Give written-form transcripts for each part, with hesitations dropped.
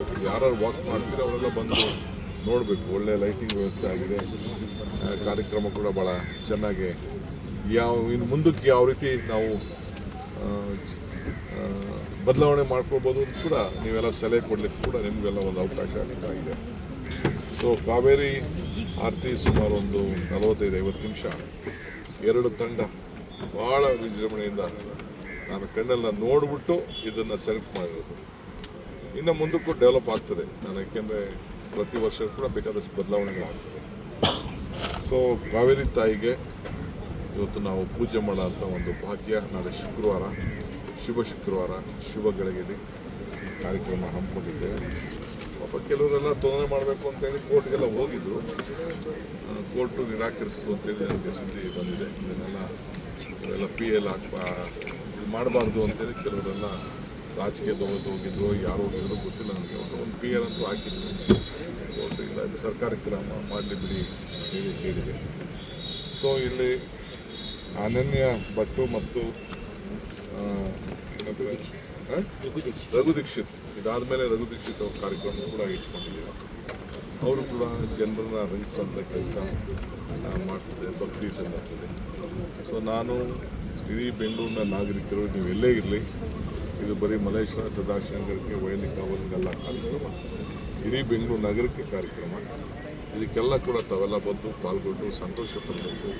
ಯಾರು ವಾಕ್ ಮಾಡ್ತೀರೋ ಅವರೆಲ್ಲ ಬಂದು ನೋಡಬೇಕು. ಒಳ್ಳೆ ಲೈಟಿಂಗ್ ವ್ಯವಸ್ಥೆ ಆಗಿದೆ. ಕಾರ್ಯಕ್ರಮ ಕೂಡ ಭಾಳ ಚೆನ್ನಾಗಿ ಇನ್ನು ಮುಂದಕ್ಕೆ ಯಾವ ರೀತಿ ನಾವು ಬದಲಾವಣೆ ಮಾಡ್ಕೊಳ್ಬೋದು ಅಂತ ಕೂಡ ನೀವೆಲ್ಲ ಸಲಹೆ ಕೊಡಲಿಕ್ಕೆ ಕೂಡ ನಿಮಗೆಲ್ಲ ಒಂದು ಅವಕಾಶ ಆಗಿದೆ. ಸೊ ಕಾವೇರಿ ಆರತಿ ಸುಮಾರು ಒಂದು 45-50 ನಿಮಿಷ, ಎರಡು ತಂಡ ಭಾಳ ವಿಜೃಂಭಣೆಯಿಂದ ನಾನು ಕಣ್ಣೆಲ್ಲ ನೋಡಿಬಿಟ್ಟು ಇದನ್ನು ಸೆಲೆಕ್ಟ್ ಮಾಡಿರೋದು. ಇನ್ನು ಮುಂದಕ್ಕೂ ಡೆವಲಪ್ ಆಗ್ತದೆ ಯಾಕೆಂದರೆ ಪ್ರತಿ ವರ್ಷ ಕೂಡ ಬೇಕಾದಷ್ಟು ಬದಲಾವಣೆಗಳಾಗ್ತದೆ. ಸೊ ಕಾವೇರಿ ತಾಯಿಗೆ ಇವತ್ತು ನಾವು ಪೂಜೆ ಮಾಡೋಂಥ ಒಂದು ಭಾಗ್ಯ. ನಾಳೆ ಶುಕ್ರವಾರ, ಶುಭ ಶುಕ್ರವಾರ, ಶುಭ ಗಳಿಗೆಯಲ್ಲಿ ಕಾರ್ಯಕ್ರಮ ಹಮ್ಮಿಕೊಂಡಿದ್ದೇವೆ. ಪಾಪ ಕೆಲವರೆಲ್ಲ ತೊಂದರೆ ಮಾಡಬೇಕು ಅಂತೇಳಿ ಕೋರ್ಟ್ಗೆಲ್ಲ ಹೋಗಿದ್ರು. ಕೋರ್ಟು ನಿರಾಕರಿಸ್ತು ಅಂತೇಳಿ ನನಗೆ ಸುದ್ದಿ ಬಂದಿದೆ. ಇದನ್ನೆಲ್ಲ PL ಇದು ಮಾಡಬಾರ್ದು ಅಂತೇಳಿ ಕೆಲವರೆಲ್ಲ ರಾಜಕೀಯದವ್ರು ಹೋಗಿದ್ರು, ಯಾರು ಹೋಗಿದ್ರು ಗೊತ್ತಿಲ್ಲ ನನಗೆ. ಒಂದು PL ಅಂತೂ ಹಾಕಿದ್ರು. ಕೋರ್ಟ್ ಇಲ್ಲ, ಇದು ಸರ್ಕಾರಿ ಕ್ರಮ ಮಾಡಲಿ ಬಿಡಿ ಹೇಳಿ ಹೇಳಿದೆ. ಸೊ ಇಲ್ಲಿ ಅನನ್ಯ ಭಟ್ಟು ಮತ್ತು ರಘು ದೀಕ್ಷಿತ್, ಇದಾದಮೇಲೆ ರಘು ದೀಕ್ಷಿತ್ ಅವ್ರ ಕಾರ್ಯಕ್ರಮ ಕೂಡ ಇಟ್ಕೊಂಡಿದ್ದೀವಿ. ಅವರು ಕೂಡ ಜನರನ್ನ ರಂಜಿಸೋಂಥ ಕೆಲಸ ಮಾಡ್ತಿದೆ ಭಕ್ತಿ ಸಂದರ್ಭದಲ್ಲಿ. ಸೊ ನಾನು ಇಡೀ ಬೆಂಗಳೂರಿನ ನಾಗರಿಕರು, ನೀವು ಎಲ್ಲೇ ಇರಲಿ, ಇದು ಬರೀ ಮಲ್ಲೇಶ್ವರ, ಸದಾಶಿವನಗರಕ್ಕೆ, ವೈದಿಕ ಅವರಿಗೆಲ್ಲ ಕಾರ್ಯಕ್ರಮ, ಇಡೀ ಬೆಂಗಳೂರು ನಗರಕ್ಕೆ ಕಾರ್ಯಕ್ರಮ. ಇದಕ್ಕೆಲ್ಲ ಕೂಡ ತಾವೆಲ್ಲ ಬಂದು ಪಾಲ್ಗೊಂಡು ಸಂತೋಷ ಪಡಬೇಕು,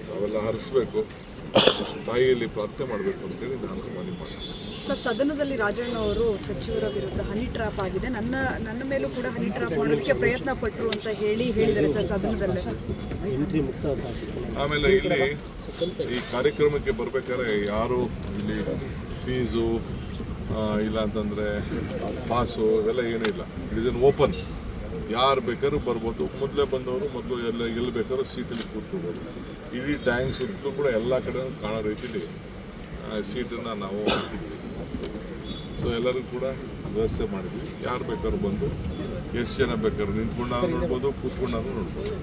ತಾವೆಲ್ಲ ಹರಿಸ್ಬೇಕು, ತಾಯಿಯಲ್ಲಿ ಪ್ರಾರ್ಥನೆ ಮಾಡಬೇಕು ಅಂತೇಳಿ ನಾನು ಮನವಿ ಮಾಡ್ತೀನಿ. ಸರ್, ಸದನದಲ್ಲಿ ರಾಜಣ್ಣ ಅವರು ಸಚಿವರ ವಿರುದ್ಧ ಹನಿ ಟ್ರ್ಯಾಪ್ ಆಗಿದೆ, ನನ್ನ ಮೇಲೂ ಕೂಡ ಹನಿ ಟ್ರ್ಯಾಪ್ ಮಾಡೋದಕ್ಕೆ ಪ್ರಯತ್ನ ಪಟ್ಟರು ಅಂತ ಹೇಳಿದ್ದಾರೆ ಸರ್ ಸದನದಲ್ಲೇ. ಆಮೇಲೆ ಇಲ್ಲಿ ಈ ಕಾರ್ಯಕ್ರಮಕ್ಕೆ ಬರಬೇಕಾದ್ರೆ ಯಾರು ಇಲ್ಲಿ ಫೀಸು ಇಲ್ಲ ಅಂತಂದರೆ ಪಾಸು ಇವೆಲ್ಲ ಏನೂ ಇಲ್ಲ. ಇದನ್ನು ಓಪನ್, ಯಾರು ಬೇಕಾದ್ರೂ ಬರ್ಬೋದು. ಮೊದಲೇ ಬಂದವರು ಮೊದಲು ಎಲ್ಲಿ ಬೇಕಾದ್ರೂ ಸೀಟಲ್ಲಿ ಕೂತ್ಕೋಬೋದು. ಇಡೀ ಟ್ಯಾಂಕ್ ಸುತ್ತಲೂ ಕೂಡ ಎಲ್ಲ ಕಡೆ ಕಾಣೋ ರೀತಿಯಲ್ಲಿ ಸೀಟನ್ನು ನಾವು ಹಾಕಿದ್ವಿ. ಸೊ ಎಲ್ಲರಿಗೂ ಕೂಡ ವ್ಯವಸ್ಥೆ ಮಾಡಿದ್ವಿ. ಯಾರು ಬೇಕಾದ್ರೂ ಬಂದು ಎಷ್ಟು ಜನ ಬೇಕಾದ್ರೂ ನಿಂತ್ಕೊಂಡಾದ್ರೂ ನೋಡ್ಬೋದು, ಕೂತ್ಕೊಂಡಾದ್ರೂ ನೋಡ್ಬೋದು.